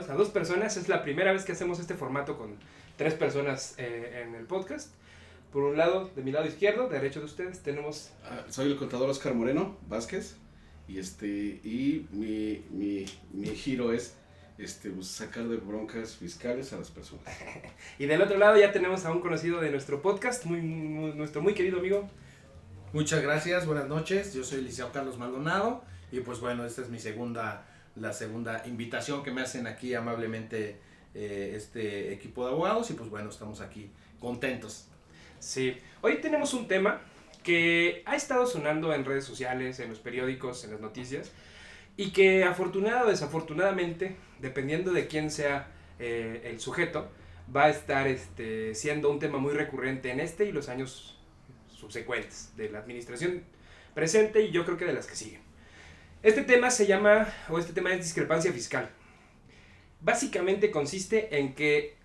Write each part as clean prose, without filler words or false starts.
invitados, a 2 personas. Es la primera vez que hacemos este formato con 3 personas en el podcast. Por un lado, de mi lado izquierdo, derecho de ustedes, tenemos... Soy el contador Oscar Moreno Vázquez y mi giro es pues, sacar de broncas fiscales a las personas. Y del otro lado ya tenemos a un conocido de nuestro podcast, nuestro muy querido amigo. Muchas gracias, buenas noches. Yo soy el licenciado Carlos Maldonado y pues bueno, esta es la segunda invitación que me hacen aquí amablemente este equipo de abogados y pues bueno, estamos aquí contentos. Sí, hoy tenemos un tema que ha estado sonando en redes sociales, en los periódicos, en las noticias, y que afortunado o desafortunadamente, dependiendo de quién sea el sujeto, va a estar siendo un tema muy recurrente en este y los años subsecuentes de la administración presente y yo creo que de las que siguen. Este tema es discrepancia fiscal. Básicamente consiste en que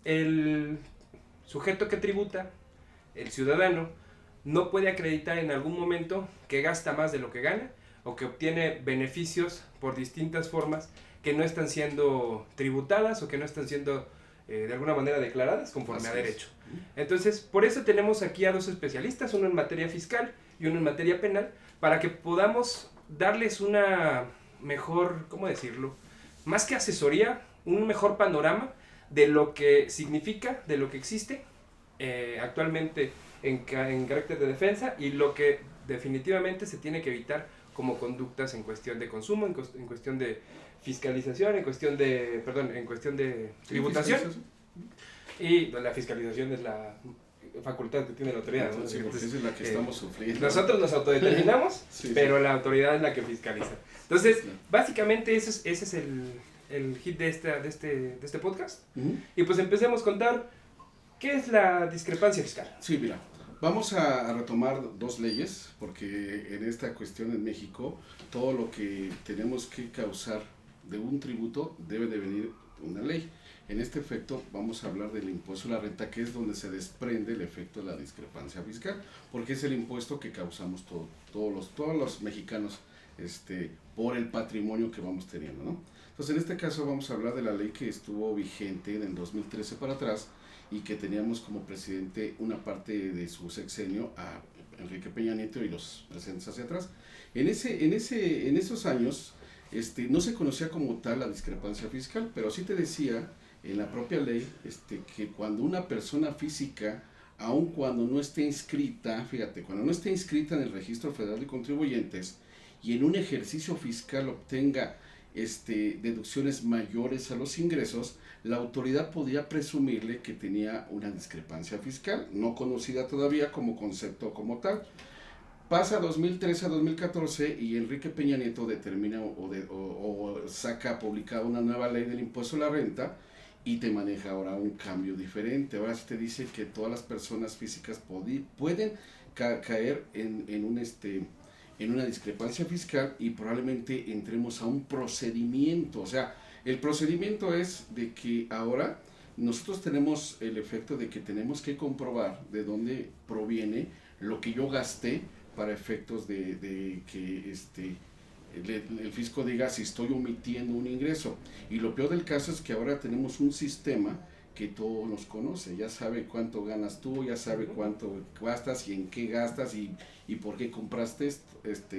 el sujeto que tributa, el ciudadano, no puede acreditar en algún momento que gasta más de lo que gana o que obtiene beneficios por distintas formas que no están siendo tributadas o que no están siendo de alguna manera declaradas conforme a derecho. Entonces, por eso tenemos aquí a 2 especialistas, uno en materia fiscal y uno en materia penal, para que podamos darles una mejor, ¿cómo decirlo? Más que asesoría, un mejor panorama de lo que significa, de lo que existe actualmente en carácter de defensa y lo que definitivamente se tiene que evitar como conductas en cuestión de consumo, en cuestión de fiscalización, en cuestión de tributación. Y la fiscalización es la facultad que tiene la autoridad, ¿no? Sí, porque esa es la que estamos sufriendo. Nosotros nos autodeterminamos, sí, pero la autoridad es la que fiscaliza. Entonces, básicamente ese es el hit de este podcast. Y pues empecemos a contar qué es la discrepancia fiscal. Sí, mira, vamos a retomar 2 leyes, porque en esta cuestión en México, todo lo que tenemos que causar de un tributo debe de venir una ley. En este efecto vamos a hablar del impuesto a la renta, que es donde se desprende el efecto de la discrepancia fiscal, porque es el impuesto que causamos todos los mexicanos por el patrimonio que vamos teniendo, ¿no? Entonces, en este caso vamos a hablar de la ley que estuvo vigente en el 2013 para atrás y que teníamos como presidente una parte de su sexenio a Enrique Peña Nieto y los presentes hacia atrás. En esos años no se conocía como tal la discrepancia fiscal, pero sí te decía en la propia ley que cuando una persona física, aun cuando no esté inscrita, fíjate, cuando no esté inscrita en el Registro Federal de Contribuyentes y en un ejercicio fiscal obtenga deducciones mayores a los ingresos, la autoridad podía presumirle que tenía una discrepancia fiscal, no conocida todavía como concepto como tal. Pasa 2013 a 2014 y Enrique Peña Nieto determina o saca publicada una nueva ley del impuesto a la renta y te maneja ahora un cambio diferente. Ahora te dice que todas las personas físicas pueden caer en una discrepancia fiscal y probablemente entremos a un procedimiento. O sea, el procedimiento es de que ahora nosotros tenemos el efecto de que tenemos que comprobar de dónde proviene lo que yo gasté para efectos de que el fisco diga si estoy omitiendo un ingreso. Y lo peor del caso es que ahora tenemos un sistema que todo nos conoce, ya sabe cuánto ganas tú, ya sabe cuánto gastas y en qué gastas y por qué compraste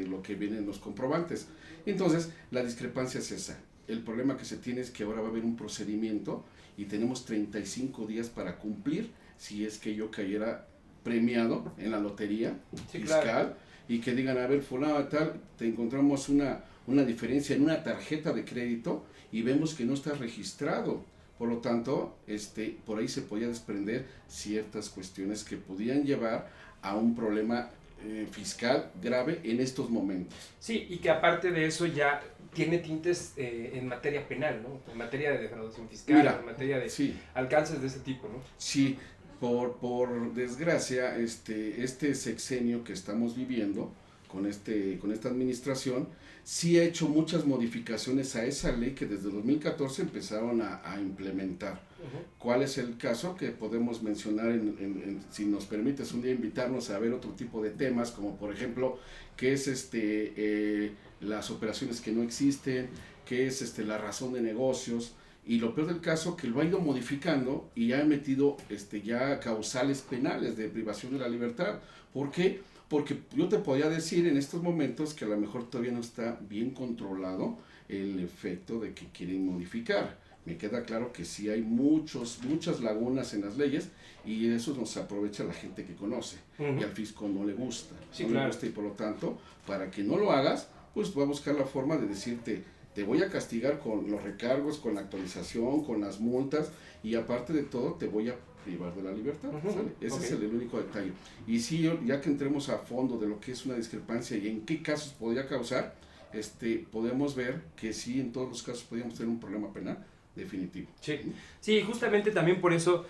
lo que vienen los comprobantes. Entonces, la discrepancia es esa. El problema que se tiene es que ahora va a haber un procedimiento y tenemos 35 días para cumplir si es que yo cayera premiado en la lotería fiscal, claro, y que digan, a ver, fulano tal, te encontramos una diferencia en una tarjeta de crédito y vemos que no está registrado. Por lo tanto, por ahí se podía desprender ciertas cuestiones que podían llevar a un problema fiscal grave en estos momentos. Sí, y que aparte de eso ya tiene tintes en materia penal, ¿no? En materia de defraudación fiscal, en materia de alcances de ese tipo, ¿no? Sí, por desgracia, este sexenio que estamos viviendo con esta administración, sí ha hecho muchas modificaciones a esa ley que desde 2014 empezaron a implementar. Uh-huh. ¿Cuál es el caso? Que podemos mencionar, si nos permites un día invitarnos a ver otro tipo de temas, como por ejemplo, qué es las operaciones que no existen, qué es la razón de negocios, Y lo peor del caso, que lo ha ido modificando y ha metido ya causales penales de privación de la libertad. ¿Por qué? Porque yo te podría decir en estos momentos que a lo mejor todavía no está bien controlado el efecto de que quieren modificar. Me queda claro que sí hay muchas lagunas en las leyes y eso nos aprovecha la gente que conoce. Y al fisco no le gusta. Sí, no claro. le gusta, y por lo tanto, para que no lo hagas, pues va a buscar la forma de decirte, te voy a castigar con los recargos, con la actualización, con las multas y aparte de todo te voy a privar de la libertad. ¿Sale? Ese es el único detalle. Y sí, ya que entremos a fondo de lo que es una discrepancia y en qué casos podría causar, podemos ver que sí, en todos los casos podríamos tener un problema penal definitivo. Sí, justamente también por eso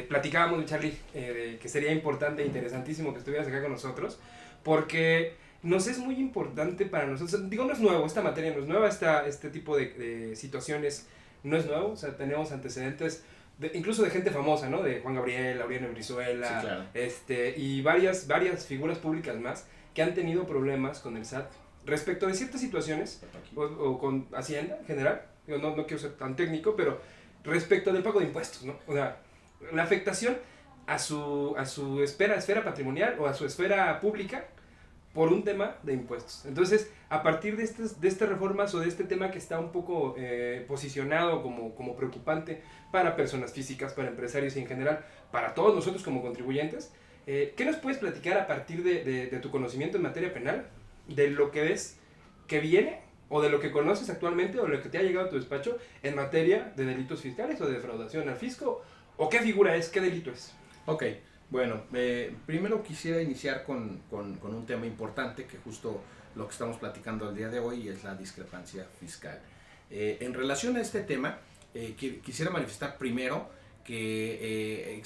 platicábamos, Charlie, que sería importante e interesantísimo que estuvieras acá con nosotros, porque nos es muy importante para nosotros. Digo, no es nuevo, esta materia no es nueva, este tipo de situaciones no es nuevo, o sea, tenemos antecedentes incluso de gente famosa, ¿no? De Juan Gabriel, Laureano Brizuela, Sí, claro. Y varias figuras públicas más que han tenido problemas con el SAT respecto de ciertas situaciones, o con Hacienda en general. Yo no quiero ser tan técnico, pero respecto del pago de impuestos, ¿no? O sea, la afectación a su esfera patrimonial o a su esfera pública por un tema de impuestos. Entonces, a partir de estas reformas o de este tema que está un poco posicionado como preocupante para personas físicas, para empresarios y en general, para todos nosotros como contribuyentes, ¿qué nos puedes platicar a partir de tu conocimiento en materia penal, de lo que ves que viene, o de lo que conoces actualmente, o de lo que te ha llegado a tu despacho en materia de delitos fiscales o de defraudación al fisco? ¿O qué figura es? ¿Qué delito es? Ok, bueno, primero quisiera iniciar con un tema importante que justo lo que estamos platicando el día de hoy es la discrepancia fiscal. En relación a este tema, quisiera manifestar primero que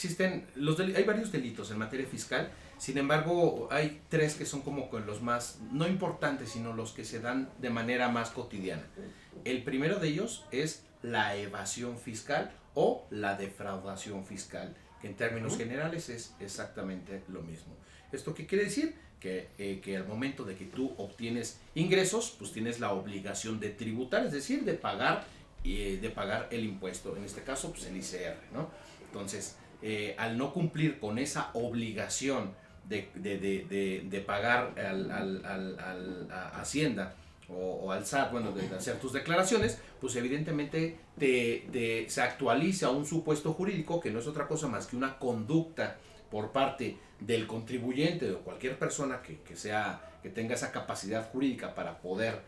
hay varios delitos en materia fiscal. Sin embargo, hay tres que son como con los más, no importantes, sino los que se dan de manera más cotidiana. El primero de ellos es la evasión fiscal o la defraudación fiscal, que en términos generales es exactamente lo mismo. ¿Esto qué quiere decir? Que al momento de que tú obtienes ingresos, pues tienes la obligación de tributar, es decir, de pagar el impuesto, en este caso, pues el ICR, ¿no? Entonces, al no cumplir con esa obligación de pagar a Hacienda o al SAT, bueno, de hacer tus declaraciones, pues evidentemente se actualiza un supuesto jurídico que no es otra cosa más que una conducta por parte del contribuyente o cualquier persona que tenga esa capacidad jurídica para poder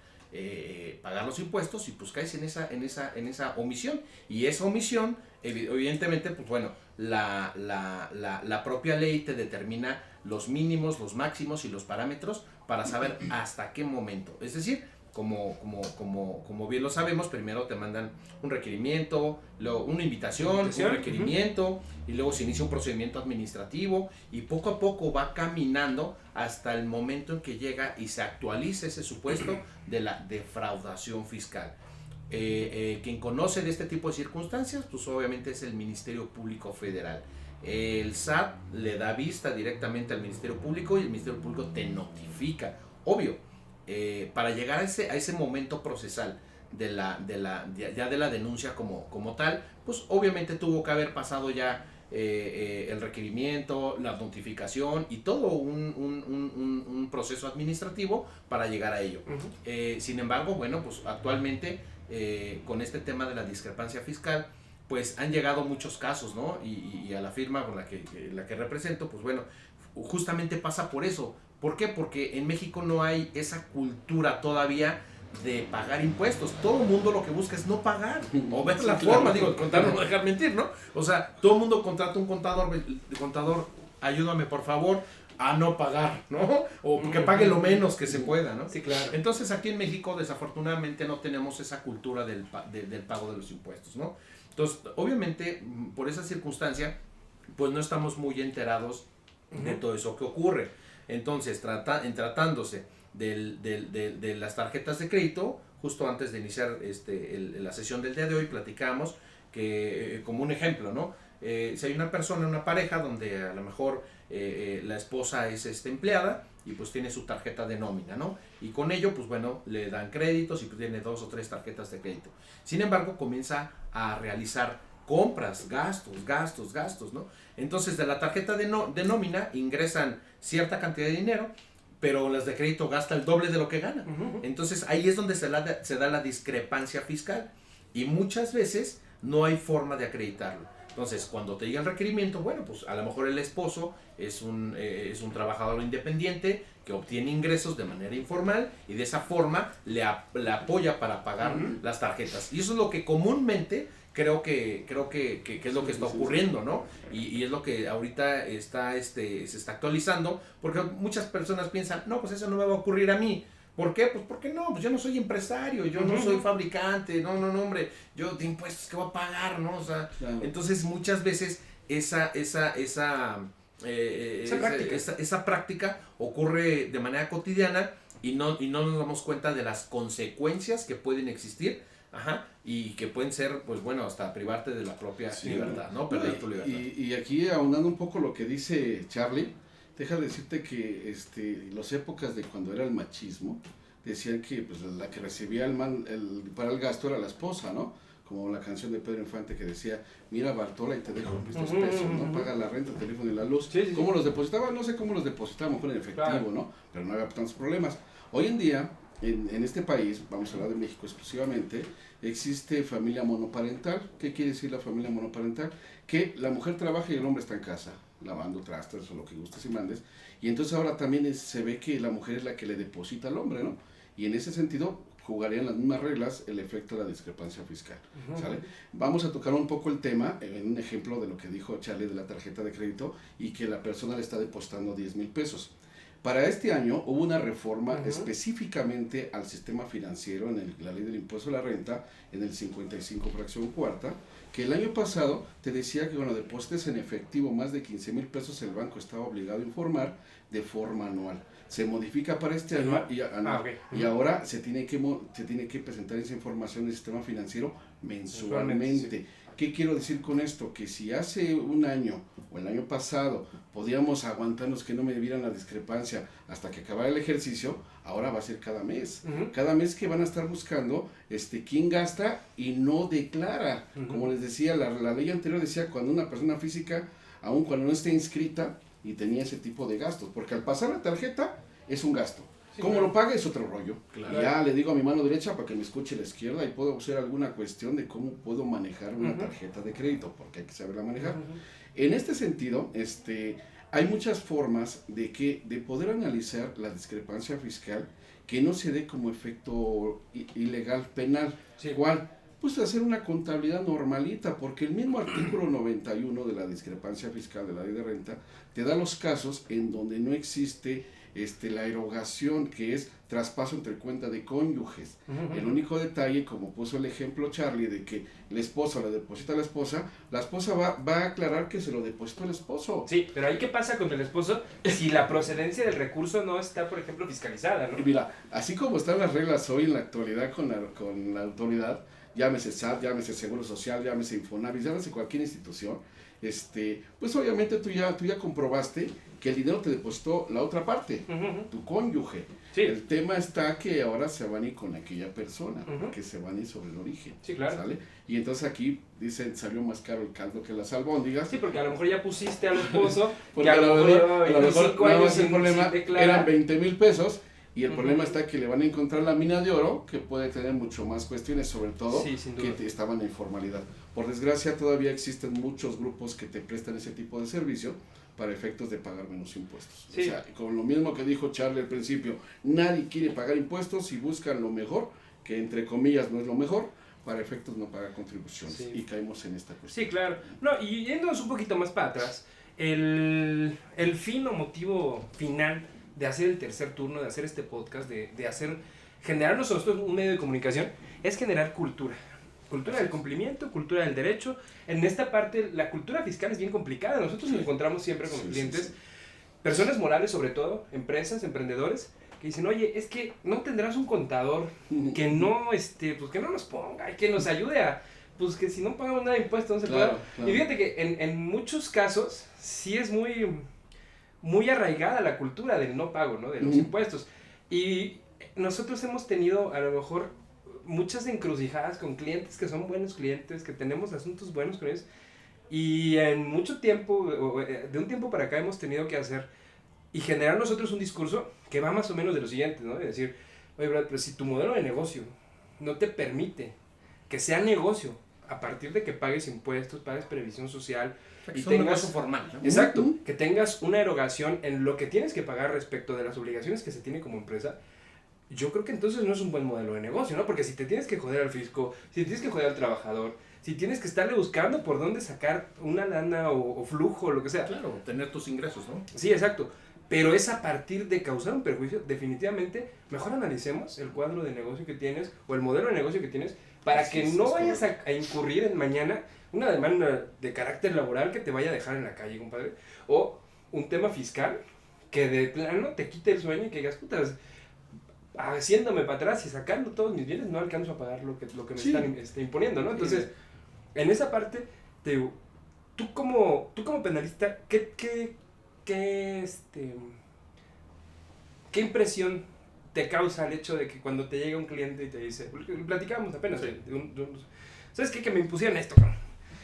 pagar los impuestos, y pues caes en esa omisión, y esa omisión evidentemente pues bueno, la propia ley te determina los mínimos, los máximos y los parámetros para saber hasta qué momento. Es decir, como bien lo sabemos, primero te mandan un requerimiento, luego una invitación, un requerimiento, y luego se inicia un procedimiento administrativo, y poco a poco va caminando hasta el momento en que llega y se actualiza ese supuesto de la defraudación fiscal. Quien conoce de este tipo de circunstancias, pues obviamente es el Ministerio Público Federal. El SAT le da vista directamente al Ministerio Público y el Ministerio Público te notifica. Obvio, para llegar a ese momento procesal de la denuncia como tal, pues obviamente tuvo que haber pasado ya el requerimiento, la notificación y todo un proceso administrativo para llegar a ello. Sin embargo, bueno, pues actualmente con este tema de la discrepancia fiscal, pues han llegado muchos casos, ¿no? Y a la firma con la que represento, pues bueno, justamente pasa por eso. ¿Por qué? Porque en México no hay esa cultura todavía de pagar impuestos. Todo el mundo lo que busca es no pagar. O ver la forma, digo, el contador no dejar mentir, ¿no? O sea, todo el mundo contrata un contador, ayúdame por favor a no pagar, ¿no? O que pague lo menos que se pueda, ¿no? Sí, claro. Entonces aquí en México desafortunadamente no tenemos esa cultura del pago de los impuestos, ¿no? Entonces, obviamente, por esa circunstancia, pues no estamos muy enterados de todo eso que ocurre. Entonces, tratándose de las tarjetas de crédito, justo antes de iniciar la sesión del día de hoy, platicamos que, como un ejemplo, ¿no? Si hay una pareja donde a lo mejor la esposa es empleada y pues tiene su tarjeta de nómina, ¿no? Y con ello, pues bueno, le dan créditos y tiene 2 o 3 tarjetas de crédito. Sin embargo, comienza a realizar compras, gastos, ¿no? Entonces, de la tarjeta de nómina ingresan cierta cantidad de dinero, pero las de crédito gasta el doble de lo que gana. Entonces, ahí es donde se da la discrepancia fiscal. Y muchas veces no hay forma de acreditarlo. Entonces, cuando te llega el requerimiento, bueno, pues a lo mejor el esposo es un trabajador independiente que obtiene ingresos de manera informal y de esa forma le apoya para pagar las tarjetas. Y eso es lo que comúnmente creo que es lo que está ocurriendo, ¿no? Y es lo que ahorita se está actualizando, porque muchas personas piensan, no, pues eso no me va a ocurrir a mí. ¿Por qué? Pues porque no, pues yo no soy empresario, yo no soy fabricante, no, hombre, yo de impuestos que voy a pagar, ¿no? O sea, claro. Entonces muchas veces esa práctica ocurre de manera cotidiana y no nos damos cuenta de las consecuencias que pueden existir, y que pueden ser, pues bueno, hasta privarte de la propia libertad, ¿no? Perder tu libertad. Y aquí, ahondando un poco lo que dice Charlie, deja de decirte que las épocas de cuando era el machismo, decían que pues, la que recibía para el gasto era la esposa, ¿no? Como la canción de Pedro Infante que decía, mira Bartola y te dejo estos pesos, ¿no? Paga la renta, el teléfono y la luz. Sí. ¿Cómo los depositaban? No sé cómo los depositaban, con el efectivo, claro, ¿no? Pero no había tantos problemas. Hoy en día, en este país, vamos a hablar de México exclusivamente, existe familia monoparental. ¿Qué quiere decir la familia monoparental? Que la mujer trabaja y el hombre está en casa, lavando trastes o lo que gustes y mandes, y entonces ahora también se ve que la mujer es la que le deposita al hombre, ¿no? Y en ese sentido jugarían las mismas reglas el efecto de la discrepancia fiscal, ¿sale? Vamos a tocar un poco el tema en un ejemplo de lo que dijo Charlie de la tarjeta de crédito y que la persona le está depositando 10,000 pesos. Para este año hubo una reforma específicamente al sistema financiero en la ley del impuesto a la renta, en el 55 fracción cuarta, que el año pasado te decía que cuando deposites en efectivo más de 15,000 pesos el banco estaba obligado a informar de forma anual. Se modifica para este año y ahora se tiene que presentar esa información en el sistema financiero mensualmente. ¿Qué quiero decir con esto? Que si hace un año o el año pasado podíamos aguantarnos que no me dieran la discrepancia hasta que acabara el ejercicio, ahora va a ser cada mes. Cada mes que van a estar buscando quién gasta y no declara. Como les decía, la ley anterior decía cuando una persona física, aun cuando no esté inscrita y tenía ese tipo de gastos, porque al pasar la tarjeta es un gasto. Sí, ¿cómo lo paga? Es otro rollo. Claro. Y ya le digo a mi mano derecha para que me escuche la izquierda y puedo hacer alguna cuestión de cómo puedo manejar una tarjeta de crédito, porque hay que saberla manejar. En este sentido, hay muchas formas de poder analizar la discrepancia fiscal que no se dé como efecto ilegal penal. Sí. ¿Cuál? Pues hacer una contabilidad normalita, porque el mismo artículo 91 de la discrepancia fiscal de la ley de renta te da los casos en donde no existe la erogación, que es traspaso entre cuenta de cónyuges. El único detalle, como puso el ejemplo Charlie, de que el esposo le deposita a la esposa va a aclarar que se lo depositó el esposo. Sí, pero ahí ¿qué pasa con el esposo si la procedencia del recurso no está, por ejemplo, fiscalizada, ¿no? Y mira, así como están las reglas hoy en la actualidad con la autoridad, llámese SAT, llámese Seguro Social, llámese Infonavit, llámese cualquier institución, pues obviamente tú ya comprobaste que el dinero te depositó la otra parte, tu cónyuge. Sí. El tema está que ahora se van a ir con aquella persona, porque se van a ir sobre el origen. Sí, claro. ¿Sale? Y entonces aquí dicen, salió más caro el caldo que las albóndigas. Sí, porque a lo mejor ya pusiste al esposo, porque a lo mejor llevaba 25 años sin declarar. Eran 20,000 pesos. Y el problema está que le van a encontrar la mina de oro, que puede tener mucho más cuestiones, sobre todo que estaban en informalidad. Por desgracia, todavía existen muchos grupos que te prestan ese tipo de servicio para efectos de pagar menos impuestos. Sí. O sea, con lo mismo que dijo Charlie al principio, nadie quiere pagar impuestos y buscan lo mejor, que entre comillas no es lo mejor, para efectos no pagar contribuciones. Sí. Y caemos en esta cuestión. Sí, claro. No, y yéndonos un poquito más para atrás, el fin o motivo final de hacer el tercer turno, de hacer este podcast, generar nosotros un medio de comunicación, es generar cultura del cumplimiento, cultura del derecho. En esta parte, la cultura fiscal es bien complicada. Nosotros nos encontramos siempre con clientes, personas morales sobre todo, empresas, emprendedores, que dicen, oye, es que no tendrás un contador que no, pues que no nos ponga y que nos ayude a, pues que si no pagamos nada de impuestos no se puede. Claro. Y fíjate que en muchos casos sí es muy muy arraigada la cultura del no pago, ¿no? De los impuestos. Y nosotros hemos tenido a lo mejor muchas encrucijadas con clientes que son buenos clientes, que tenemos asuntos buenos con ellos. Y en mucho tiempo, de un tiempo para acá hemos tenido que hacer y generar nosotros un discurso que va más o menos de lo siguiente, ¿no? De decir, oye, Brad, pero si tu modelo de negocio no te permite que sea negocio a partir de que pagues impuestos, pagues previsión social y tengas un negocio formal, ¿no? Exacto, que tengas una erogación en lo que tienes que pagar respecto de las obligaciones que se tiene como empresa, yo creo que entonces no es un buen modelo de negocio, ¿no? Porque si te tienes que joder al fisco, si te tienes que joder al trabajador, si tienes que estarle buscando por dónde sacar una lana o flujo o lo que sea. Claro, obtener tus ingresos, ¿no? Sí, exacto. Pero es a partir de causar un perjuicio, definitivamente, mejor analicemos el cuadro de negocio que tienes o el modelo de negocio que tienes para que no vayas a incurrir en mañana una demanda de carácter laboral que te vaya a dejar en la calle, compadre, o un tema fiscal que de plano te quite el sueño y que digas, puta, haciéndome para atrás y sacando todos mis bienes no alcanzo a pagar lo que me están imponiendo, ¿no? Entonces, en esa parte, te digo, tú como penalista, ¿qué impresión te causa el hecho de que cuando te llega un cliente y te dice, platicábamos apenas, ¿sabes qué? Que me impusieron esto, cabrón.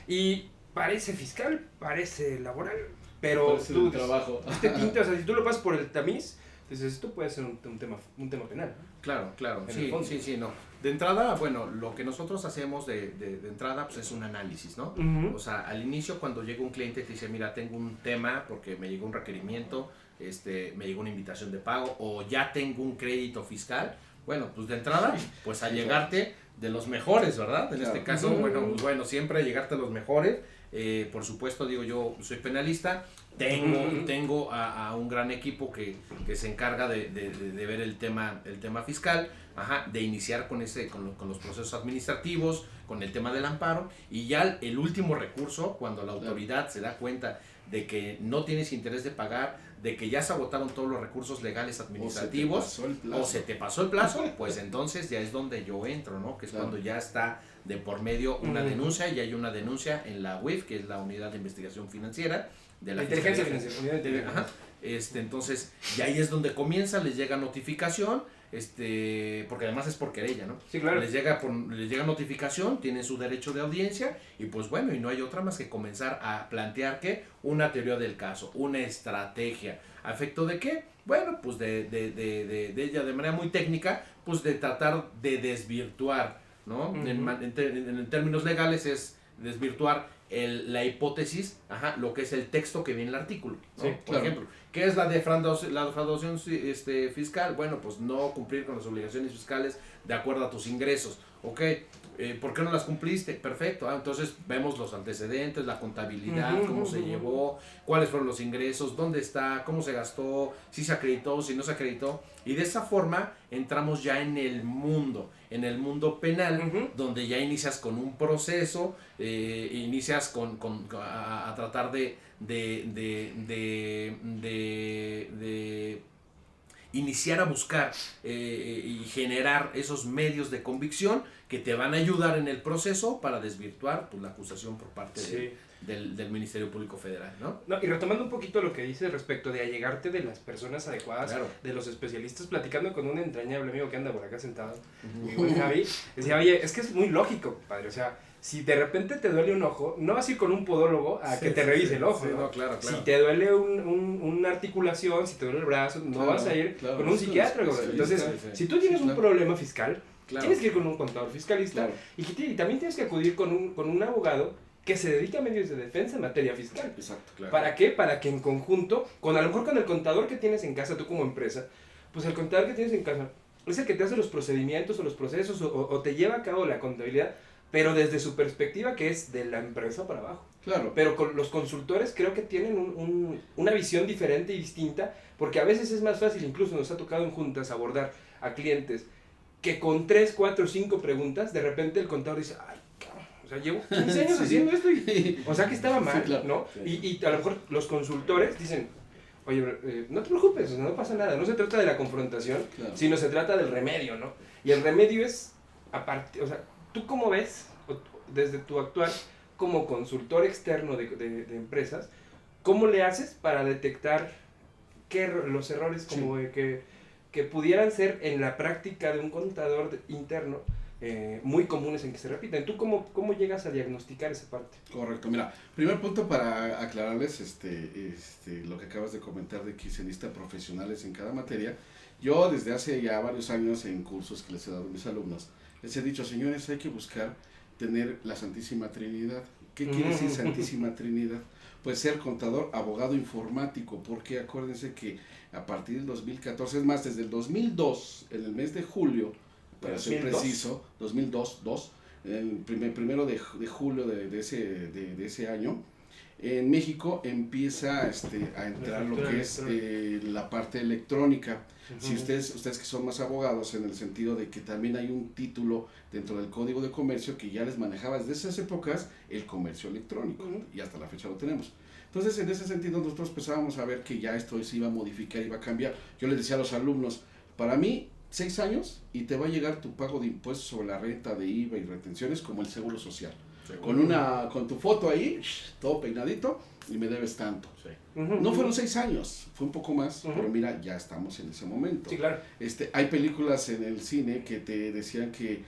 Y parece fiscal, parece laboral, pero parece tú, un trabajo. este tinte, o sea, si tú lo pasas por el tamiz, entonces esto puede ser un tema penal, ¿no? Claro, sí, no. De entrada, bueno, lo que nosotros hacemos de entrada pues es un análisis, ¿no? Uh-huh. O sea, al inicio cuando llega un cliente y te dice, mira, tengo un tema porque me llegó un requerimiento, me llegó una invitación de pago o ya tengo un crédito fiscal, bueno, pues de entrada, pues a llegarte de los mejores, ¿verdad? En este caso, bueno, siempre llegarte a los mejores. Por supuesto, digo, yo soy penalista, tengo a un gran equipo que se encarga de ver el tema fiscal, de iniciar con los procesos administrativos, con el tema del amparo, y ya el último recurso, cuando la autoridad se da cuenta de que no tienes interés de pagar, de que ya se agotaron todos los recursos legales administrativos, o se te pasó el plazo, pues entonces ya es donde yo entro, ¿no? Que es cuando ya está de por medio una denuncia, y hay una denuncia en la UIF, que es la Unidad de Investigación Financiera, de la Inteligencia Financiera. Entonces, y ahí es donde comienza, les llega notificación, porque además es por querella, ¿no? Sí, claro. Les llega notificación, tienen su derecho de audiencia, y pues bueno, y no hay otra más que comenzar a plantear que una teoría del caso, una estrategia, ¿a efecto de qué? Bueno, pues de ella de manera muy técnica, pues de tratar de desvirtuar, ¿no? Uh-huh. En términos legales es desvirtuar la hipótesis, lo que es el texto que viene en el artículo, ¿no? Sí, por ejemplo, ¿qué es la defraudación fiscal? Bueno, pues no cumplir con las obligaciones fiscales de acuerdo a tus ingresos. Ok, ¿por qué no las cumpliste? Perfecto, entonces vemos los antecedentes, la contabilidad, cómo se llevó, cuáles fueron los ingresos, dónde está, cómo se gastó, si se acreditó, si no se acreditó, y de esa forma entramos ya en el mundo penal, donde ya inicias con un proceso, inicias a tratar de iniciar a buscar y generar esos medios de convicción que te van a ayudar en el proceso para desvirtuar pues, la acusación por parte del Ministerio Público Federal, ¿no? Y retomando un poquito lo que dices respecto de allegarte de las personas adecuadas, claro, de los especialistas, platicando con un entrañable amigo que anda por acá sentado, mi buen Javi, decía, oye, es que es muy lógico, padre, o sea, si de repente te duele un ojo, no vas a ir con un podólogo a que te revise el ojo, ¿no? Claro. Si te duele una articulación, si te duele el brazo, no vas a ir con un psiquiatra. Entonces, si tú tienes un problema fiscal, tienes que ir con un contador fiscalista y también tienes que acudir con un abogado que se dedica a medios de defensa en materia fiscal. Exacto, claro. ¿Para qué? Para que en conjunto, a lo mejor con el contador que tienes en casa, tú como empresa, pues el contador que tienes en casa es el que te hace los procedimientos o los procesos o te lleva a cabo la contabilidad, pero desde su perspectiva que es de la empresa para abajo. Claro. Pero con los consultores creo que tienen una visión diferente y distinta, porque a veces es más fácil, incluso nos ha tocado en juntas abordar a clientes que con 3, 4, 5 preguntas, de repente el contador dice, ay, cabrón, o sea, llevo 15 años haciendo esto y, o sea, que estaba mal, claro, ¿no? Y a lo mejor los consultores dicen, oye, no te preocupes, o sea, no pasa nada, no se trata de la confrontación, sino se trata del remedio, ¿no? Y el remedio es, aparte, o sea, ¿tú cómo ves, desde tu actuar como consultor externo de empresas, cómo le haces para detectar los errores como que pudieran ser en la práctica de un contador interno muy comunes en que se repiten. ¿Tú cómo llegas a diagnosticar esa parte? Correcto, mira, primer punto para aclararles lo que acabas de comentar de que se necesitan profesionales en cada materia. Yo desde hace ya varios años en cursos que les he dado a mis alumnos, les he dicho, señores, hay que buscar tener la Santísima Trinidad. ¿Qué quiere decir Santísima Trinidad? Pues ser contador, abogado informático, porque acuérdense que a partir del 2014, es más, desde el 2002, en el mes de julio, para ser preciso, 2002, el primero de julio de ese año, en México empieza a entrar lo que es la parte electrónica. Si ustedes que son más abogados, en el sentido de que también hay un título dentro del Código de Comercio que ya les manejaba desde esas épocas el comercio electrónico, y hasta la fecha lo tenemos. Entonces, en ese sentido, nosotros empezábamos a ver que ya esto se iba a modificar, iba a cambiar. Yo les decía a los alumnos, para mí, 6 años y te va a llegar tu pago de impuestos sobre la renta, de IVA y retenciones como el Seguro Social. Sí. Con tu foto ahí, todo peinadito, y me debes tanto. Sí. No fueron 6 años, fue un poco más, pero mira, ya estamos en ese momento. Sí, claro. Hay películas en el cine que te decían que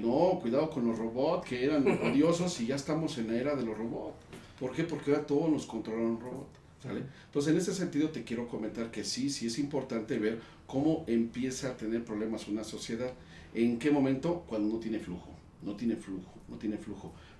no, cuidado con los robots, que eran odiosos, y ya estamos en la era de los robots. ¿Por qué? Porque ahora todo nos controla un robot. ¿Sale? Entonces, en ese sentido te quiero comentar que sí es importante ver cómo empieza a tener problemas una sociedad. ¿En qué momento? Cuando no tiene flujo.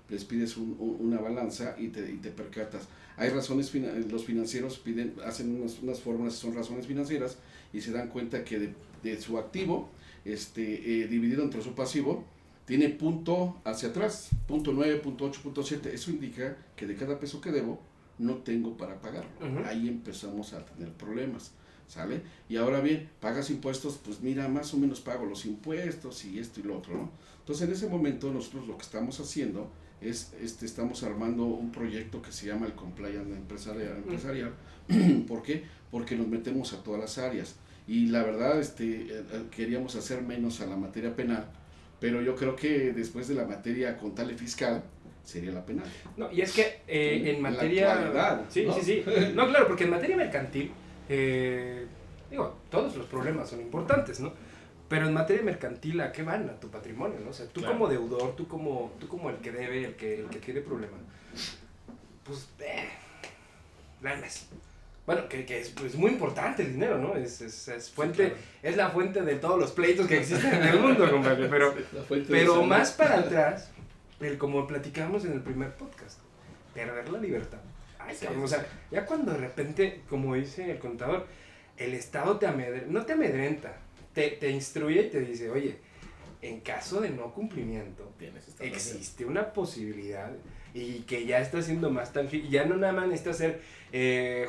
Les pides una balanza y te percatas. Hay razones, los financieros hacen unas fórmulas, son razones financieras, y se dan cuenta que de su activo, dividido entre su pasivo, tiene punto hacia atrás, punto 9, punto 8, punto 7. Eso indica que de cada peso que debo, no tengo para pagarlo. Ahí empezamos a tener problemas, ¿sale? Y ahora bien, pagas impuestos, pues mira, más o menos pago los impuestos y esto y lo otro, ¿no? Entonces, en ese momento, nosotros lo que estamos haciendo es, estamos armando un proyecto que se llama el Compliance Empresarial. ¿Por qué? Porque nos metemos a todas las áreas. Y la verdad, queríamos hacer menos a la materia penal, pero yo creo que después de la materia contable fiscal, sería la penal. No, y es que en materia... Sí. No, claro, porque en materia mercantil, todos los problemas son importantes, ¿no? Pero en materia mercantil, ¿a qué van? A tu patrimonio, ¿no? O sea, tú como deudor, tú como el que debe, el que tiene problema, pues, lanas. Bueno, que es muy importante el dinero, ¿no? Es fuente, sí, claro. Es la fuente de todos los pleitos que existen en el mundo, compadre. Pero más para atrás, como platicábamos en el primer podcast, perder la libertad. Ay, sí, cabrón, o sea, ya cuando de repente, como dice el contador, el Estado no te amedrenta, te instruye y te dice, oye, en caso de no cumplimiento, existe una posibilidad, y que ya está siendo más tangible, ya no nada más necesita ser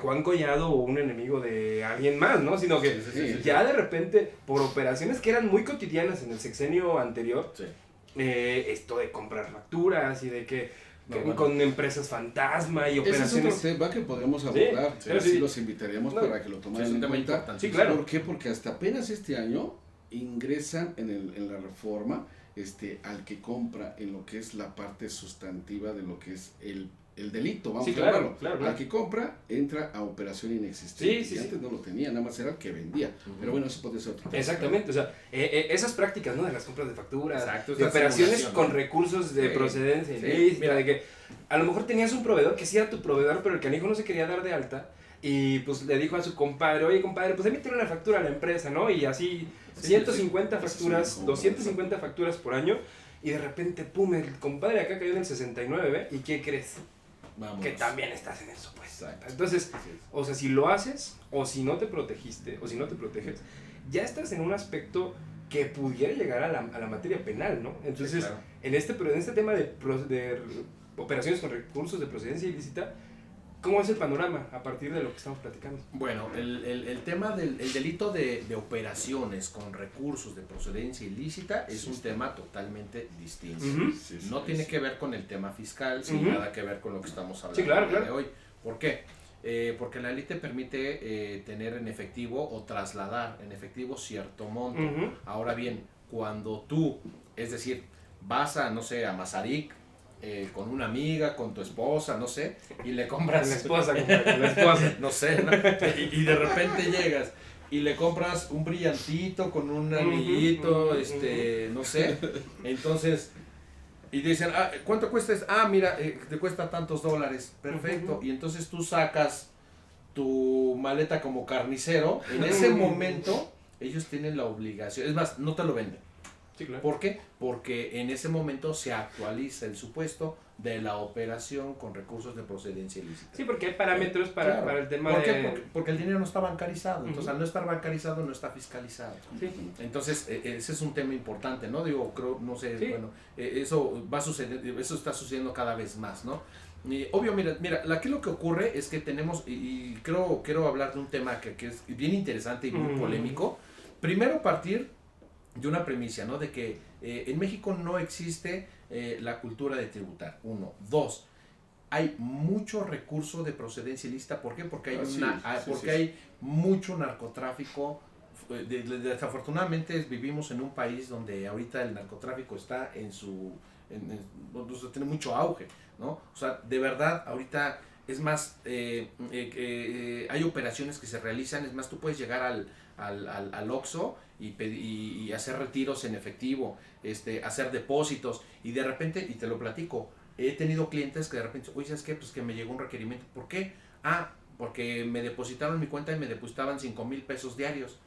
Juan Collado o un enemigo de alguien más, ¿no? Sino que ya de repente, por operaciones que eran muy cotidianas en el sexenio anterior, esto de comprar facturas y de que con empresas fantasma y operaciones... Ese es otro tema que podemos abordar, sí, los invitaríamos para que lo tomaran en cuenta. Sí, claro. ¿Por qué? Porque hasta apenas este año ingresan en la reforma al que compra en lo que es la parte sustantiva de lo que es el delito, vamos a llamarlo. Claro. Al que compra entra a operación inexistente. Sí. Antes no lo tenía, nada más era el que vendía. Pero bueno, eso puede ser otro tema. Exactamente, o sea, esas prácticas, ¿no? De las compras de facturas, de operaciones con recursos de procedencia ilícita, mira, de que a lo mejor tenías un proveedor que sí era tu proveedor, pero el canijo no se quería dar de alta. Y pues le dijo a su compadre, oye compadre, pues emítele una factura a la empresa, ¿no? Y así 150 facturas, 250 facturas por año, y de repente, pum, el compadre acá cayó en el 69, ¿ve? ¿Y qué crees? Vámonos. Que también estás en eso, pues. Exacto. Entonces, o sea, si lo haces, o si no te protegiste, o si no te proteges, ya estás en un aspecto que pudiera llegar a la materia penal, ¿no? Entonces, claro. en este tema de operaciones con recursos de procedencia ilícita, ¿cómo es el panorama a partir de lo que estamos platicando? Bueno, el tema del delito de operaciones con recursos de procedencia ilícita es un tema totalmente distinto. No tiene que ver con el tema fiscal, sin nada que ver con lo que estamos hablando de hoy. ¿Por qué? Porque la ley te permite tener en efectivo o trasladar en efectivo cierto monto. Ahora bien, cuando tú, es decir, vas a, no sé, a Mazarik, con una amiga, con tu esposa, no sé, y le compras... Con la esposa, compadre, con la esposa. no sé, ¿no? Y de repente llegas y le compras un brillantito con un anillito, no sé, entonces... Y dicen, ¿cuánto cuesta esto? Mira, te cuesta tantos dólares, perfecto. Y entonces tú sacas tu maleta como carnicero, en ese momento ellos tienen la obligación, es más, no te lo venden. Sí, claro. ¿Por qué? Porque en ese momento se actualiza el supuesto de la operación con recursos de procedencia ilícita. Sí, porque hay parámetros para, Claro. el tema ¿Por qué? de... Porque el dinero no está bancarizado, entonces al no estar bancarizado no está fiscalizado. Sí. Entonces ese es un tema importante, ¿no? Digo, creo, no sé, Sí. bueno, eso va a suceder, eso está sucediendo cada vez más, ¿no? Y, obvio, mira, aquí lo que ocurre es que tenemos, y quiero hablar de un tema que es bien interesante y muy polémico. Primero partir de una premisa, ¿no? De que en México no existe la cultura de tributar, 1. 2, hay mucho recurso de procedencia ilícita. ¿Por qué? Porque hay hay mucho narcotráfico. Desafortunadamente vivimos en un país donde ahorita el narcotráfico está tiene mucho auge, ¿no? O sea, de verdad, ahorita es más, hay operaciones que se realizan, es más, tú puedes llegar al Oxxo y hacer retiros en efectivo, hacer depósitos, y de repente, y te lo platico, he tenido clientes que de repente, oye, ¿sabes qué? Pues que me llegó un requerimiento. ¿Por qué? Porque me depositaron en mi cuenta y me depositaban 5,000 pesos diarios.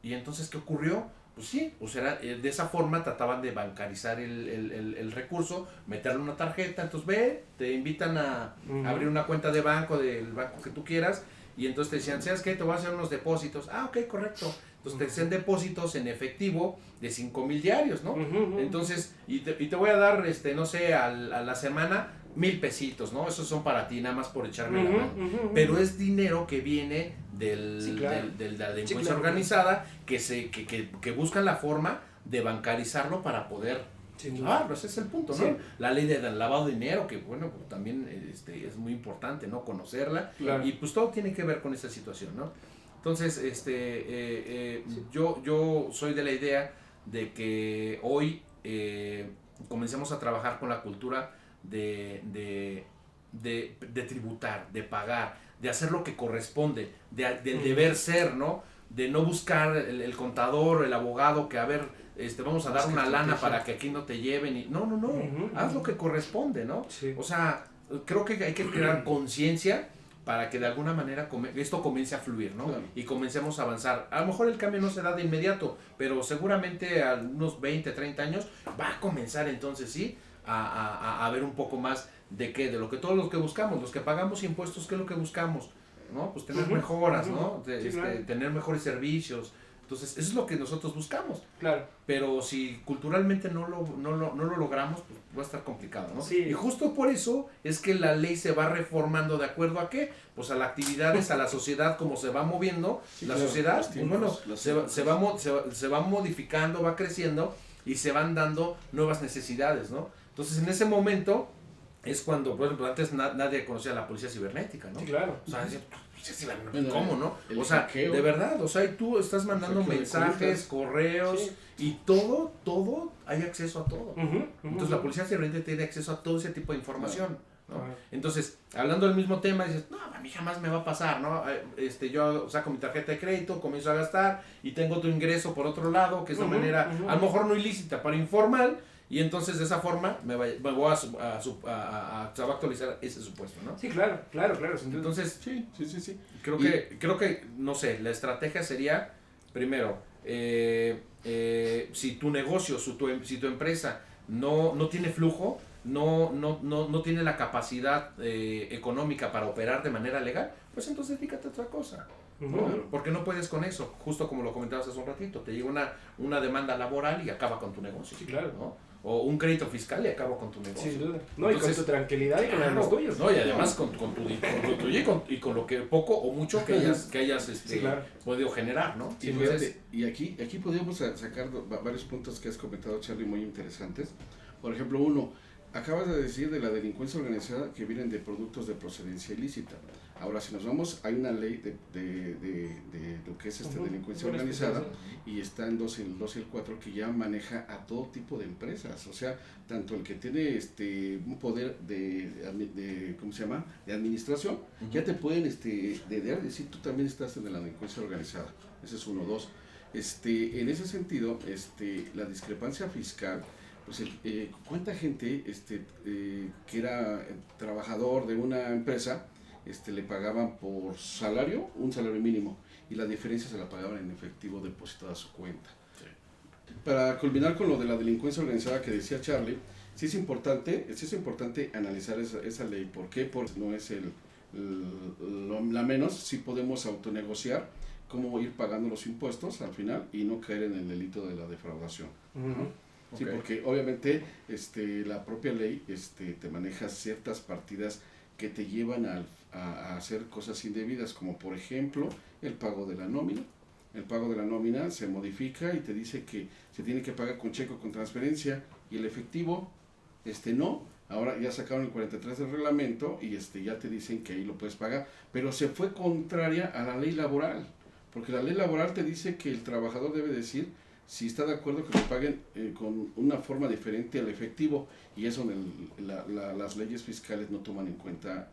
Y entonces, ¿qué ocurrió? Pues sí, pues de esa forma trataban de bancarizar el recurso, meterle una tarjeta, entonces te invitan a abrir una cuenta de banco, del banco que tú quieras, y entonces te decían, ¿sabes qué? Te voy a hacer unos depósitos. Ok, correcto. Entonces te hacían depósitos en efectivo de 5,000 diarios, ¿no? Entonces, y te voy a dar, no sé, a la semana 1,000 pesitos, ¿no? Esos son para ti, nada más por echarme la mano. Pero es dinero que viene de la delincuencia organizada, que buscan la forma de bancarizarlo para poder llevarlo. Ese es el punto, ¿no? Sí. La ley del lavado de dinero, que bueno, pues, también es muy importante, ¿no? Conocerla. Claro. Y pues todo tiene que ver con esa situación, ¿no? Entonces, yo soy de la idea de que hoy comencemos a trabajar con la cultura de tributar, de pagar, de hacer lo que corresponde, del deber ser, ¿no? De no buscar el contador, el abogado, que a ver, vamos a dar una lana para que aquí no te lleven. No, haz lo que corresponde, ¿no? Sí. O sea, creo que hay que crear conciencia para que de alguna manera esto comience a fluir, ¿no? Claro. Y comencemos a avanzar. A lo mejor el cambio no se da de inmediato, pero seguramente a unos 20, 30 años va a comenzar entonces, sí, a ver un poco más de lo que todos los que buscamos, los que pagamos impuestos, ¿qué es lo que buscamos? ¿No? Pues tener mejoras, ¿no? Sí, claro. Tener mejores servicios. Entonces, eso es lo que nosotros buscamos. Claro. Pero si culturalmente no lo logramos, pues va a estar complicado, ¿no? Sí. Y justo por eso es que la ley se va reformando de acuerdo a qué? Pues a las actividades, a la sociedad, como se va moviendo, Sí, la claro, sociedad, los pues tiempos, bueno, los se va modificando, va creciendo y se van dando nuevas necesidades, ¿no? Entonces, en ese momento es cuando, por ejemplo, antes nadie conocía la policía cibernética, ¿no? Sí, claro. O sea, decían, policía cibernética, Bueno, ¿cómo, no? el O sea, hackeo. de verdad, o sea, y tú estás mandando Hackeo de mensajes, cuentas. correos, Sí. y todo, hay acceso a todo. Entonces, la policía cibernética tiene acceso a todo ese tipo de información, ¿no? Ajá. Entonces, hablando del mismo tema, dices, no, a mí jamás me va a pasar, ¿no? Yo saco mi tarjeta de crédito, comienzo a gastar, y tengo otro ingreso por otro lado, que es de manera, a lo mejor no ilícita, pero informal. Y entonces de esa forma se va a actualizar ese supuesto, ¿no? Sí, claro. Sin duda. Entonces, Sí. creo que, no sé, la estrategia sería, primero, si tu negocio, si tu empresa no tiene flujo, no tiene la capacidad económica para operar de manera legal, pues entonces dedícate a otra cosa. ¿No? Porque no puedes con eso, justo como lo comentabas hace un ratito, te llega una demanda laboral y acaba con tu negocio. Sí, claro. ¿No? O un crédito fiscal y acaba con tu negocio. Sin duda. No, Entonces, y con tu tranquilidad y con claro, los tuyos. no, y además con tu tuyo y con lo que poco o mucho que hayas Sí, claro. podido generar, ¿no? Y, Entonces, y aquí podríamos sacar varios puntos que has comentado, Charlie, muy interesantes. Por ejemplo, uno, acabas de decir de la delincuencia organizada que vienen de productos de procedencia ilícita. Ahora, si nos vamos, hay una ley de lo que es delincuencia organizada y está en 12, el 12 y el 4 que ya maneja a todo tipo de empresas, o sea, tanto el que tiene un poder ¿cómo se llama?, de administración, ya te pueden decir tú también estás en la delincuencia organizada. Ese es uno. Dos, en ese sentido, la discrepancia fiscal, pues cuánta gente que era trabajador de una empresa, le pagaban por salario, un salario mínimo, y la diferencia se la pagaban en efectivo depositado a su cuenta. Sí. Para culminar con lo de la delincuencia organizada que decía Charlie, sí es importante analizar esa ley. ¿Por qué? Porque no es la menos, sí podemos autonegociar cómo ir pagando los impuestos al final y no caer en el delito de la defraudación. ¿No? Sí, okay. Porque obviamente la propia ley te maneja ciertas partidas que te llevan a hacer cosas indebidas, como por ejemplo el pago de la nómina. El pago de la nómina se modifica y te dice que se tiene que pagar con cheque o con transferencia, y el efectivo no. Ahora ya sacaron el 43 del reglamento y ya te dicen que ahí lo puedes pagar, pero se fue contraria a la ley laboral, porque la ley laboral te dice que el trabajador debe decir si está de acuerdo que lo paguen con una forma diferente al efectivo, y eso las leyes fiscales no toman en cuenta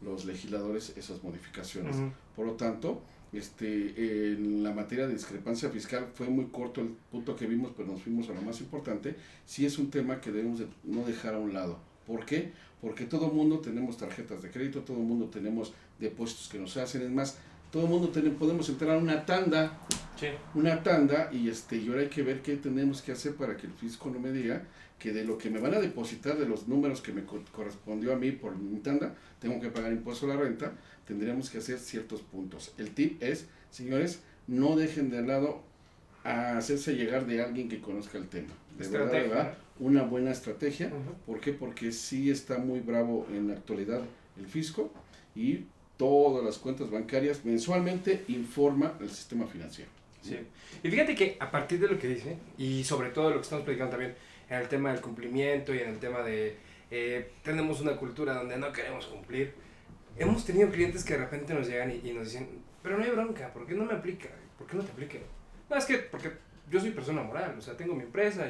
los legisladores esas modificaciones. Por lo tanto, en la materia de discrepancia fiscal fue muy corto el punto que vimos, pero nos fuimos a lo más importante. Sí es un tema que debemos de no dejar a un lado. ¿Por qué? Porque todo el mundo tenemos tarjetas de crédito, todo el mundo tenemos depósitos que nos hacen, es más, todo el mundo podemos entrar a una tanda, sí. Y ahora hay que ver qué tenemos que hacer para que el fisco no me diga que de lo que me van a depositar, de los números que me correspondió a mí por mi tanda, tengo que pagar impuesto a la renta. Tendríamos que hacer ciertos puntos. El tip es, señores, no dejen de lado a hacerse llegar de alguien que conozca el tema. De verdad, una buena estrategia. ¿Por qué? Porque sí está muy bravo en la actualidad el fisco, y todas las cuentas bancarias mensualmente informa el sistema financiero. Sí. Y fíjate que a partir de lo que dice, y sobre todo lo que estamos platicando también en el tema del cumplimiento y en el tema de tenemos una cultura donde no queremos cumplir, hemos tenido clientes que de repente nos llegan y nos dicen, pero no hay bronca, ¿por qué no me aplica? ¿Por qué no te aplica? No, es que porque yo soy persona moral, o sea, tengo mi empresa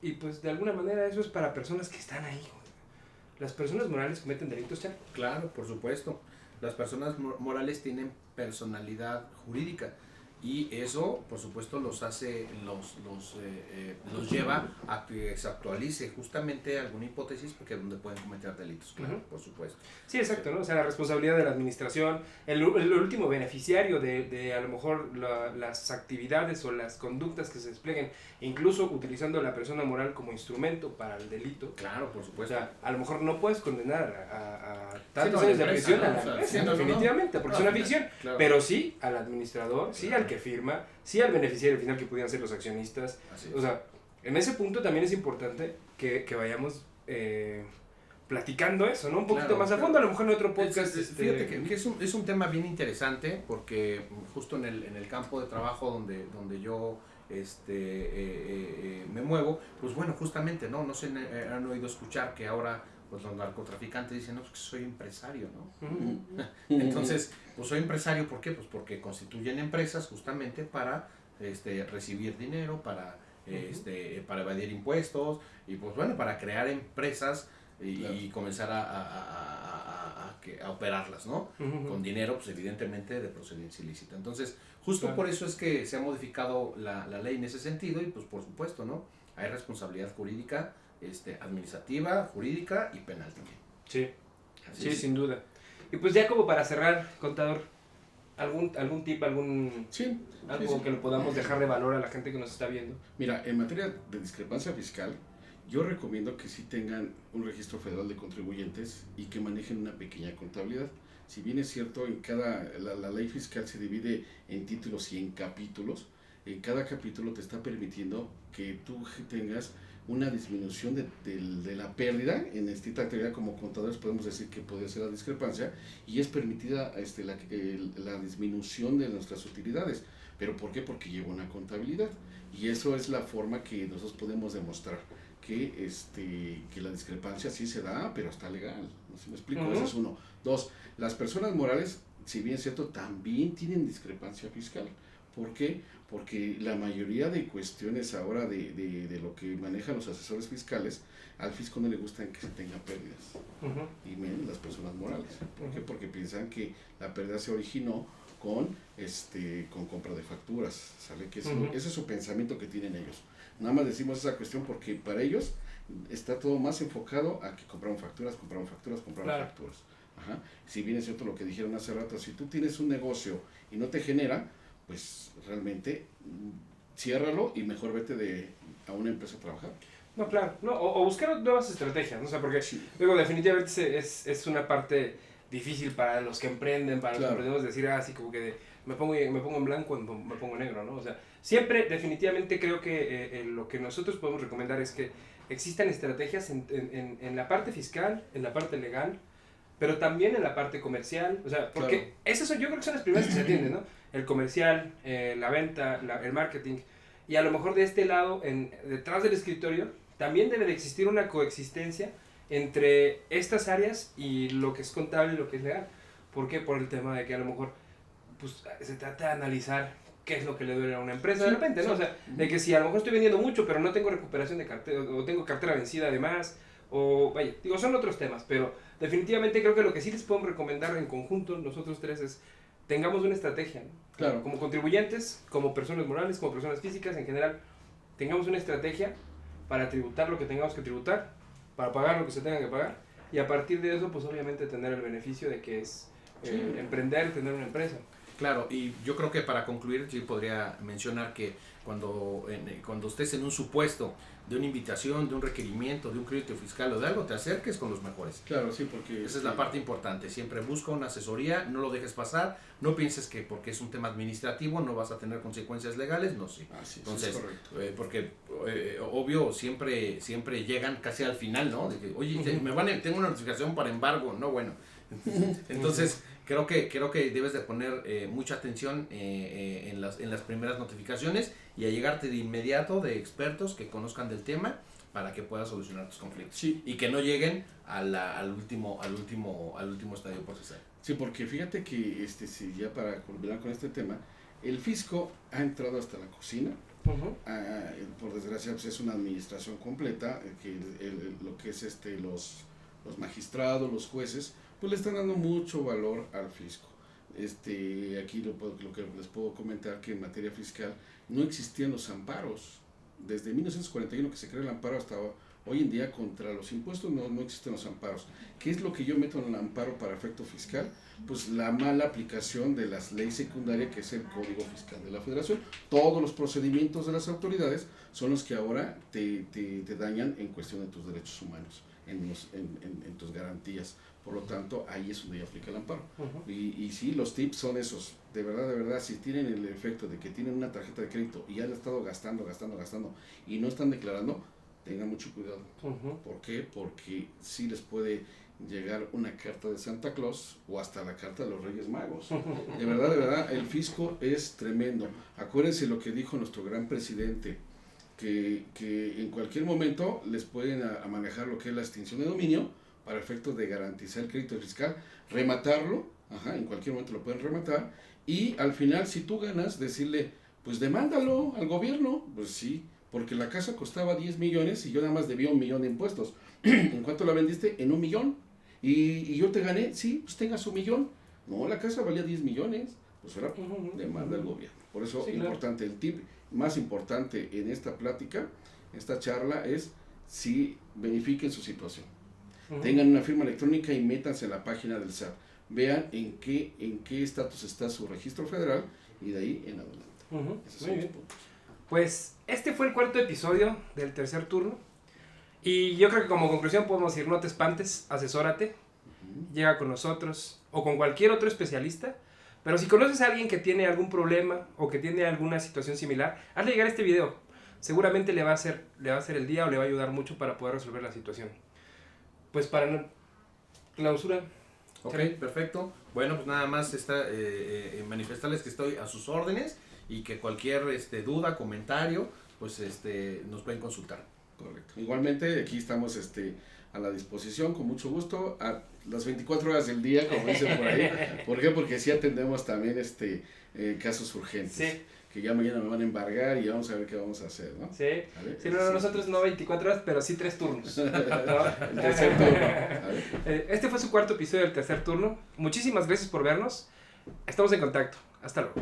y pues de alguna manera eso es para personas que están ahí. ¿Las personas morales cometen delitos, Char? Claro, por supuesto. Las personas morales tienen personalidad jurídica, y eso, por supuesto, los lleva a que se actualice justamente alguna hipótesis, porque es donde pueden cometer delitos, claro, por supuesto. Sí, exacto, ¿no? O sea, la responsabilidad de la administración, el último beneficiario de a lo mejor las actividades o las conductas que se desplieguen, incluso utilizando a la persona moral como instrumento para el delito. Claro, por supuesto. O sea, a lo mejor no puedes condenar a tantos años de prisión a la empresa, definitivamente, porque es una ficción, claro. Pero sí al administrador, sí al que firma, sí al beneficiario final, que pudieran ser los accionistas. O sea, en ese punto también es importante que vayamos platicando eso, ¿no? Un poquito más a fondo, a lo mejor en otro podcast. Fíjate que es un tema bien interesante, porque justo en el campo de trabajo donde yo me muevo, pues bueno, justamente, no se han oído escuchar que ahora pues los narcotraficantes dicen, no, pues que soy empresario, ¿no? Entonces, pues soy empresario, ¿por qué? Pues porque constituyen empresas justamente para recibir dinero, para evadir impuestos, y pues bueno, para crear empresas y comenzar a operarlas, ¿no? Con dinero, pues evidentemente de procedencia ilícita. Entonces, justo por eso es que se ha modificado la ley en ese sentido, y pues por supuesto, ¿no? Hay responsabilidad jurídica, administrativa, jurídica y penal también. Sí, sí, sin duda. Y pues ya como para cerrar, contador, algún tip, algo que lo podamos dejar de valor a la gente que nos está viendo. Mira, en materia de discrepancia fiscal, yo recomiendo que sí tengan un registro federal de contribuyentes y que manejen una pequeña contabilidad. Si bien es cierto, la ley fiscal se divide en títulos y en capítulos, en cada capítulo te está permitiendo que tú tengas una disminución de la pérdida. En esta actividad como contadores podemos decir que podría ser la discrepancia, y es permitida la disminución de nuestras utilidades. ¿Pero por qué? Porque lleva una contabilidad, y eso es la forma que nosotros podemos demostrar que la discrepancia sí se da, pero está legal. ¿No sé si me explico? Ese es uno. Dos, las personas morales, si bien es cierto, también tienen discrepancia fiscal. ¿Por qué? Porque la mayoría de cuestiones ahora de lo que manejan los asesores fiscales, al fisco no le gustan que se tengan pérdidas. Y menos las personas morales. ¿Por qué? Porque piensan que la pérdida se originó con compra de facturas. ¿Sale? Que ese es su pensamiento que tienen ellos. Nada más decimos esa cuestión porque para ellos está todo más enfocado a que compraron facturas. Ajá. Si bien es cierto lo que dijeron hace rato, si tú tienes un negocio y no te genera, pues realmente ciérralo y mejor vete a una empresa a trabajar. No, claro, no, o buscar nuevas estrategias, ¿no? O sea, porque luego definitivamente es una parte difícil para los que emprenden, para los que emprendemos, decir así como que me pongo en blanco o me pongo en negro, ¿no? O sea, siempre definitivamente creo que lo que nosotros podemos recomendar es que existan estrategias en la parte fiscal, en la parte legal, pero también en la parte comercial, o sea, porque esas yo creo que son las primeras que se atienden, ¿no? El comercial, la venta, el marketing, y a lo mejor de este lado, detrás del escritorio, también debe de existir una coexistencia entre estas áreas y lo que es contable y lo que es legal. ¿Por qué? Por el tema de que a lo mejor pues, se trata de analizar qué es lo que le duele a una empresa de repente, ¿no? O sea, de que si a lo mejor estoy vendiendo mucho, pero no tengo recuperación de cartera, o tengo cartera vencida además, o vaya, digo, son otros temas, pero definitivamente creo que lo que sí les podemos recomendar en conjunto, nosotros tres, es tengamos una estrategia, ¿no? Claro. Como contribuyentes, como personas morales, como personas físicas, en general, tengamos una estrategia para tributar lo que tengamos que tributar, para pagar lo que se tenga que pagar, y a partir de eso, pues obviamente tener el beneficio de que es emprender, tener una empresa. Claro, y yo creo que para concluir, sí podría mencionar que cuando estés en un supuesto de una invitación, de un requerimiento, de un crédito fiscal o de algo, te acerques con los mejores. Claro, sí, porque... Esa es la parte importante. Siempre busca una asesoría, no lo dejes pasar, no pienses que porque es un tema administrativo no vas a tener consecuencias legales, no sé. Sí, entonces, es correcto. Porque obvio siempre llegan casi al final, ¿no? De que, oye, tengo una notificación para embargo, no, bueno. Entonces, creo que debes de poner mucha atención en las primeras notificaciones y a llegarte de inmediato de expertos que conozcan del tema para que puedas solucionar tus conflictos. Sí. Y que no lleguen al último estadio procesal. Sí, porque fíjate que si ya para culminar con este tema, el fisco ha entrado hasta la cocina. Por desgracia, pues es una administración completa, que lo que es los magistrados, los jueces, pues le están dando mucho valor al fisco. Aquí lo que les puedo comentar, que en materia fiscal no existían los amparos. Desde 1941 que se creó el amparo hasta hoy en día contra los impuestos no existen los amparos. ¿Qué es lo que yo meto en el amparo para efecto fiscal? Pues la mala aplicación de las leyes secundarias, que es el Código Fiscal de la Federación. Todos los procedimientos de las autoridades son los que ahora te dañan en cuestión de tus derechos humanos, en tus garantías. Por lo tanto, ahí es donde aplica el amparo. Y sí, los tips son esos. De verdad, si tienen el efecto de que tienen una tarjeta de crédito y han estado gastando y no están declarando, tengan mucho cuidado. ¿Por qué? Porque sí les puede llegar una carta de Santa Claus o hasta la carta de los Reyes Magos. De verdad, el fisco es tremendo. Acuérdense lo que dijo nuestro gran presidente, que en cualquier momento les pueden a manejar lo que es la extinción de dominio para efectos de garantizar el crédito fiscal, rematarlo, en cualquier momento lo pueden rematar, y al final, si tú ganas, decirle, pues demándalo al gobierno. Pues sí, porque la casa costaba 10 millones y yo nada más debía 1 millón de impuestos. ¿En cuánto la vendiste? En 1 millón. Y yo te gané, sí, pues tengas 1 millón. No, la casa valía 10 millones. Pues ahora demanda al gobierno. Por eso, sí, importante, el tip más importante en esta plática, esta charla, es si verifiquen su situación. Tengan una firma electrónica y métanse en la página del SAT. Vean en qué estatus está su registro federal y de ahí en adelante. Esos son los puntos. Pues este fue el 4º episodio del tercer turno. Y yo creo que como conclusión podemos decir, no te espantes, asesórate, llega con nosotros o con cualquier otro especialista. Pero si conoces a alguien que tiene algún problema o que tiene alguna situación similar, hazle llegar este video. Seguramente le va a hacer el día o le va a ayudar mucho para poder resolver la situación. Pues para clausura. Ok, perfecto. Bueno, pues nada más manifestarles que estoy a sus órdenes y que cualquier duda, comentario, pues nos pueden consultar. Correcto. Igualmente, aquí estamos a la disposición, con mucho gusto, a las 24 horas del día, como dicen por ahí. ¿Por qué? Porque sí atendemos también casos urgentes. Sí. Que ya mañana me van a embargar y vamos a ver qué vamos a hacer, ¿no? Sí. ¿Vale? Sí, no, nosotros no 24 horas, pero sí 3 turnos. ¿no? El tercer turno. ¿Vale? Este fue su cuarto episodio del tercer turno. Muchísimas gracias por vernos. Estamos en contacto. Hasta luego.